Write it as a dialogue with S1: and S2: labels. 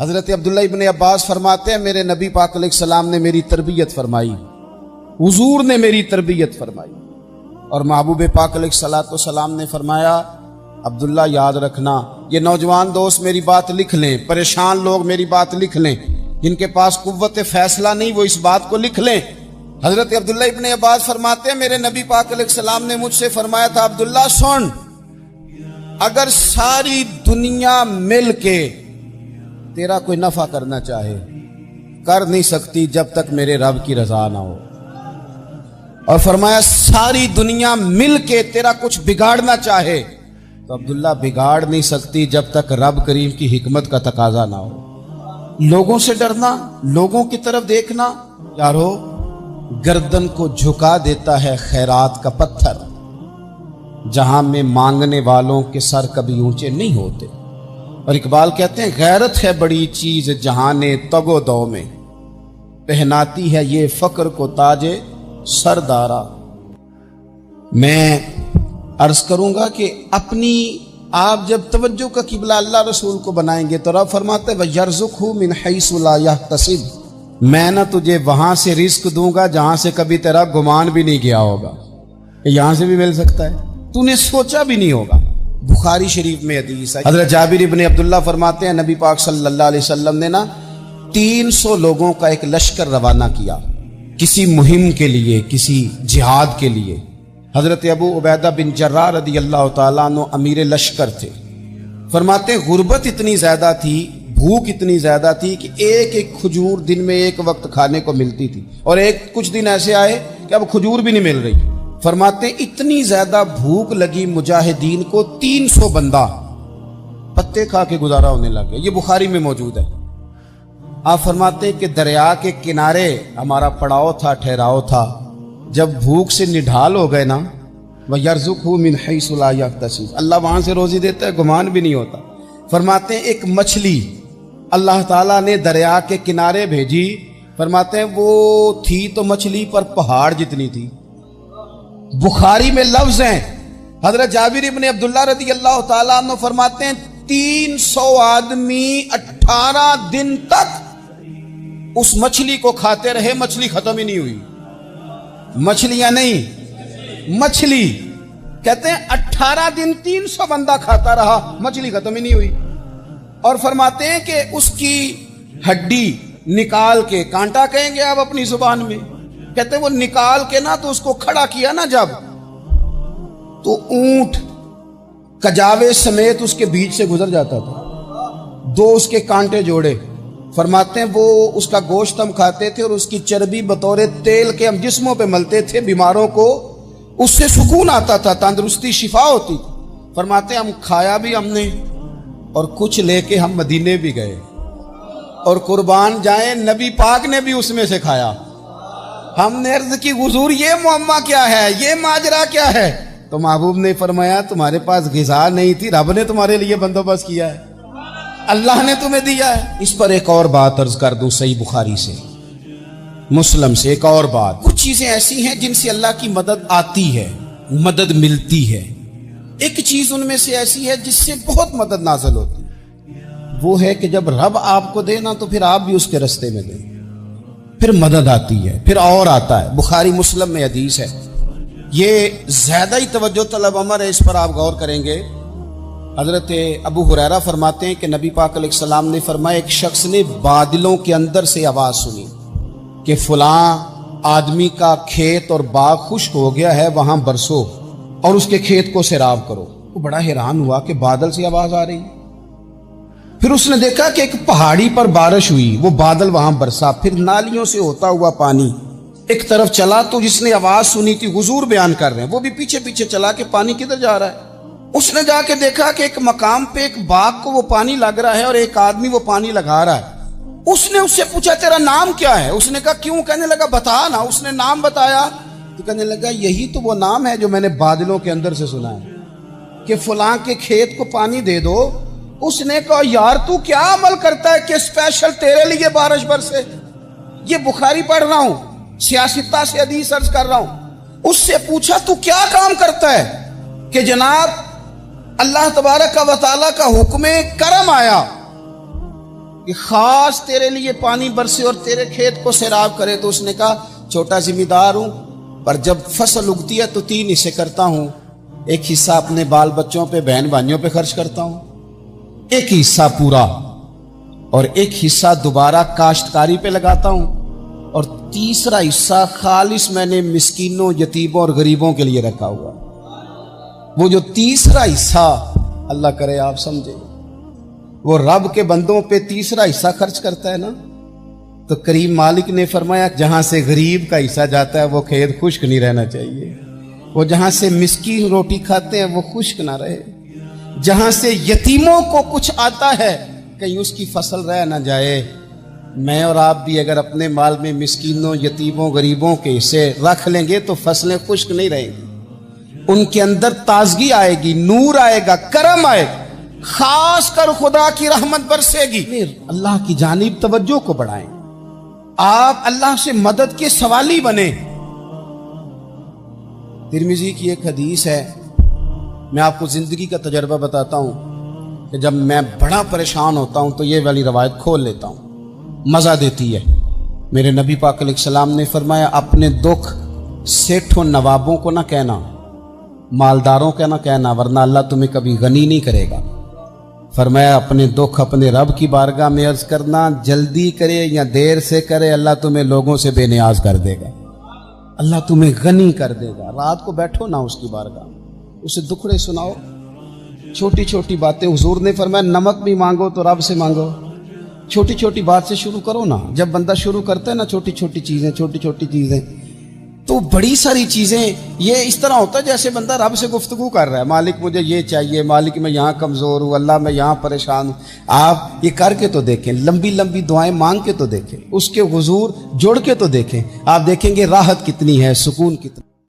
S1: حضرت عبداللہ ابن عباس فرماتے ہیں میرے نبی پاک علیہ السلام نے میری تربیت فرمائی، حضور نے میری تربیت فرمائی، اور محبوب پاک علیہ السلام نے فرمایا عبداللہ یاد رکھنا، یہ نوجوان دوست میری بات لکھ لیں، پریشان لوگ میری بات لکھ لیں، جن کے پاس قوت فیصلہ نہیں وہ اس بات کو لکھ لیں۔ حضرت عبداللہ ابن عباس فرماتے ہیں میرے نبی پاک علیہ السلام نے مجھ سے فرمایا تھا عبداللہ سن، اگر ساری دنیا مل کے تیرا کوئی نفع کرنا چاہے کر نہیں سکتی جب تک میرے رب کی رضا نہ ہو، اور فرمایا ساری دنیا مل کے تیرا کچھ بگاڑنا چاہے تو عبداللہ بگاڑ نہیں سکتی جب تک رب کریم کی حکمت کا تقاضا نہ ہو۔ لوگوں سے ڈرنا، لوگوں کی طرف دیکھنا، یارو گردن کو جھکا دیتا ہے خیرات کا پتھر، جہاں میں مانگنے والوں کے سر کبھی اونچے نہیں ہوتے۔ اور اقبال کہتے ہیں غیرت ہے بڑی چیز جہاں تگ و دو میں، پہناتی ہے یہ فقر کو تاج سردارا۔ میں عرض کروں گا کہ اپنی آپ جب توجہ کا قبلہ اللہ رسول کو بنائیں گے تو رب فرماتے ہیں وَيَرْزُقْهُ مِنْ حَيْثُ لَا يَحْتَسِبُ، میں نہ تجھے وہاں سے رزق دوں گا جہاں سے کبھی تیرا گمان بھی نہیں گیا ہوگا، یہاں سے بھی مل سکتا ہے، تو نے سوچا بھی نہیں ہوگا۔ بخاری شریف میں حدیث ہے، حضرت جابر ابن عبداللہ فرماتے ہیں نبی پاک صلی اللہ علیہ وسلم نے 300 لوگوں کا ایک لشکر روانہ کیا کسی مہم کے لیے، کسی جہاد کے لیے۔ حضرت ابو عبیدہ بن جراح رضی اللہ تعالیٰ عنہ امیر لشکر تھے۔ فرماتے ہیں غربت اتنی زیادہ تھی، بھوک اتنی زیادہ تھی کہ ایک ایک کھجور دن میں ایک وقت کھانے کو ملتی تھی، اور کچھ دن ایسے آئے کہ اب کھجور بھی نہیں مل رہی۔ فرماتے ہیں اتنی زیادہ بھوک لگی مجاہدین کو 300 بندہ پتے کھا کے گزارا ہونے لگے، یہ بخاری میں موجود ہے۔ آپ فرماتے ہیں کہ دریا کے کنارے ہمارا پڑاؤ تھا، ٹھہراؤ تھا، جب بھوک سے نڈھال ہو گئے وَيَرْزُقْهُ مِنْ حَيْثُ لَا يَحْتَسِبُ، اللہ وہاں سے روزی دیتا ہے، گمان بھی نہیں ہوتا۔ فرماتے ہیں ایک مچھلی اللہ تعالیٰ نے دریا کے کنارے بھیجی، فرماتے ہیں وہ تھی تو مچھلی پر پہاڑ جتنی تھی۔ بخاری میں لفظ ہیں، حضرت جابر ابن عبداللہ رضی اللہ تعالیٰ عنہ فرماتے ہیں 300 آدمی 18 دن تک اس مچھلی کو کھاتے رہے، مچھلی ختم ہی نہیں ہوئی۔ مچھلیاں نہیں، مچھلی کہتے ہیں 18 دن 300 بندہ کھاتا رہا، مچھلی ختم ہی نہیں ہوئی۔ اور فرماتے ہیں کہ اس کی ہڈی نکال کے، کانٹا کہیں گے آپ اپنی زبان میں، کہتے ہیں وہ نکال کے تو اس کو کھڑا کیا جب، تو اونٹ کجاوے سمیت اس کے بیچ سے گزر جاتا تھا، 2 اس کے کانٹے جوڑے۔ فرماتے ہیں وہ اس کا گوشت ہم کھاتے تھے اور اس کی چربی بطور تیل کے ہم جسموں پہ ملتے تھے، بیماروں کو اس سے سکون آتا تھا، تندرستی شفا ہوتی تھی۔ فرماتے ہیں ہم کھایا بھی ہم نے، اور کچھ لے کے ہم مدینے بھی گئے، اور قربان جائیں نبی پاک نے بھی اس میں سے کھایا۔ ہم نے عرض کی حضور یہ معمہ کیا ہے، یہ ماجرا کیا ہے؟ تو محبوب نے فرمایا تمہارے پاس غذا نہیں تھی، رب نے تمہارے لیے بندوبست کیا ہے، اللہ نے تمہیں دیا ہے۔ اس پر ایک اور بات عرض کر دوں، صحیح بخاری سے، مسلم سے ایک اور بات، کچھ چیزیں ایسی ہیں جن سے اللہ کی مدد آتی ہے، مدد ملتی ہے۔ ایک چیز ان میں سے ایسی ہے جس سے بہت مدد نازل ہوتی ہے، وہ ہے کہ جب رب آپ کو دے تو پھر آپ بھی اس کے رستے میں دیں، پھر مدد آتی ہے، پھر اور آتا ہے۔ بخاری مسلم میں حدیث ہے، یہ زیادہ ہی توجہ طلب امر ہے، اس پر آپ غور کریں گے۔ حضرت ابو ہریرہ فرماتے ہیں کہ نبی پاک علیہ السلام نے فرمایا ایک شخص نے بادلوں کے اندر سے آواز سنی کہ فلاں آدمی کا کھیت اور باغ خشک ہو گیا ہے، وہاں برسو اور اس کے کھیت کو سیراب کرو۔ وہ بڑا حیران ہوا کہ بادل سے آواز آ رہی، پھر اس نے دیکھا کہ ایک پہاڑی پر بارش ہوئی، وہ بادل وہاں برسا، پھر نالیوں سے ہوتا ہوا پانی ایک طرف چلا، تو جس نے آواز سنی تھی حضور بیان کر رہے ہیں، وہ بھی پیچھے پیچھے چلا کہ پانی کدھر جا رہا ہے۔ اس نے جا کے دیکھا کہ ایک مقام پہ ایک باغ کو وہ پانی لگ رہا ہے اور ایک آدمی وہ پانی لگا رہا ہے۔ اس نے اس سے پوچھا تیرا نام کیا ہے؟ اس نے کہا کیوں؟ کہنے لگا بتا نا۔ اس نے نام بتایا تو کہنے لگا یہی تو وہ نام ہے جو میں نے بادلوں کے اندر سے سنا ہے کہ فلاں کے کھیت کو پانی دے دو۔ اس نے کہا یار تو کیا عمل کرتا ہے کہ اسپیشل تیرے لیے بارش برسے؟ یہ بخاری پڑھ رہا ہوں، سیاستہ سے حدیث عرض کر رہا ہوں۔ اس سے پوچھا تو کیا کام کرتا ہے کہ جناب اللہ تبارک و تعالیٰ کا حکم کرم آیا کہ خاص تیرے لیے پانی برسے اور تیرے کھیت کو سیراب کرے؟ تو اس نے کہا چھوٹا ذمہ دار ہوں، پر جب فصل اگتی ہے تو 3 حصے کرتا ہوں، ایک حصہ اپنے بال بچوں پہ، بہن بھائیوں پہ خرچ کرتا ہوں، ایک حصہ پورا، اور ایک حصہ دوبارہ کاشتکاری پہ لگاتا ہوں، اور تیسرا حصہ خالص میں نے مسکینوں، یتیموں اور غریبوں کے لیے رکھا ہوا۔ وہ جو تیسرا حصہ، اللہ کرے آپ سمجھے، وہ رب کے بندوں پہ تیسرا حصہ خرچ کرتا ہے نا، تو کریم مالک نے فرمایا جہاں سے غریب کا حصہ جاتا ہے وہ کھیت خشک نہیں رہنا چاہیے، وہ جہاں سے مسکین روٹی کھاتے ہیں وہ خشک نہ رہے، جہاں سے یتیموں کو کچھ آتا ہے کہیں اس کی فصل رہ نہ جائے۔ میں اور آپ بھی اگر اپنے مال میں مسکینوں، یتیموں، غریبوں کے حصے رکھ لیں گے تو فصلیں خشک نہیں رہیں گی، ان کے اندر تازگی آئے گی، نور آئے گا، کرم آئے گا، خاص کر خدا کی رحمت برسے گی۔ اللہ کی جانب توجہ کو بڑھائیں، آپ اللہ سے مدد کے سوالی بنیں۔ ترمذی کی ایک حدیث ہے، میں آپ کو زندگی کا تجربہ بتاتا ہوں کہ جب میں بڑا پریشان ہوتا ہوں تو یہ والی روایت کھول لیتا ہوں، مزہ دیتی ہے۔ میرے نبی پاک علیہ السلام نے فرمایا اپنے دکھ سیٹھوں نوابوں کو نہ کہنا، مالداروں کا نہ کہنا، ورنہ اللہ تمہیں کبھی غنی نہیں کرے گا۔ فرمایا اپنے دکھ اپنے رب کی بارگاہ میں عرض کرنا، جلدی کرے یا دیر سے کرے اللہ تمہیں لوگوں سے بے نیاز کر دے گا، اللہ تمہیں غنی کر دے گا۔ رات کو بیٹھو نا اس کی بارگاہ، اسے دکھڑے سناؤ، چھوٹی چھوٹی باتیں۔ حضور نے فرمایا نمک بھی مانگو تو رب سے مانگو، چھوٹی چھوٹی بات سے شروع کرو نا۔ جب بندہ شروع کرتا ہے نا چھوٹی چھوٹی چیزیں تو بڑی ساری چیزیں یہ اس طرح ہوتا ہے جیسے بندہ رب سے گفتگو کر رہا ہے، مالک مجھے یہ چاہیے، مالک میں یہاں کمزور ہوں، اللہ میں یہاں پریشان ہوں۔ آپ یہ کر کے تو دیکھیں، لمبی لمبی دعائیں مانگ کے تو دیکھیں، اس کے حضور جوڑ کے تو دیکھیں، آپ دیکھیں گے راحت کتنی ہے، سکون کتنا۔